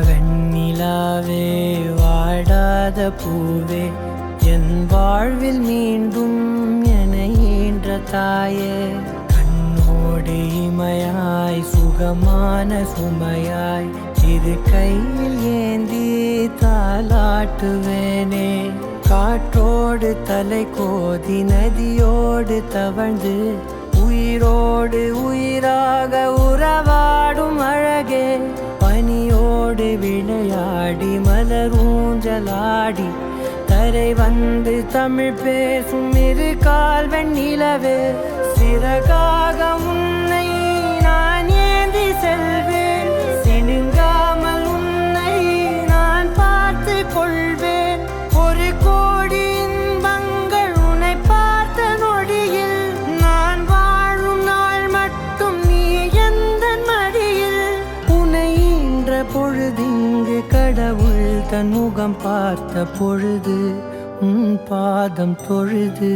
வெண்ணிலாவே வாடாத பூவே என் வாழ்வில் மீண்டும் என ஈன்ற தாயே கண்ணோடு இமையாய் சுகமான சுமையாய் இரு கையில் ஏந்தி தாலாட்டுவேனே காற்றோடு தலை கோதி நதியோடு தவழ்ந்து உயிரோடு உயிராக உறவாடும் அழகே பனியோடு விளையாடி மலரூஞ்சலாடி தரை வந்து தமிழ் பேசும் இரு கால் வெண்ணிலவே சிறகாக உன்னை நான் ஏந்தி செல்வேன் சினுங்காமல் உன்னை நான் பார்த்து கொள்வேன் ஒரு கோடி இன்பங்கள் உன்னை பார்த்த நொடியில் நான் வாழும் நாள் மட்டும் நீ எந்த மடியில் உன்னை ஈன்ற பொழுதிங்கு கடவுள் தன் முகம் பார்த்த பொழுது உன் பாதம் தொழுது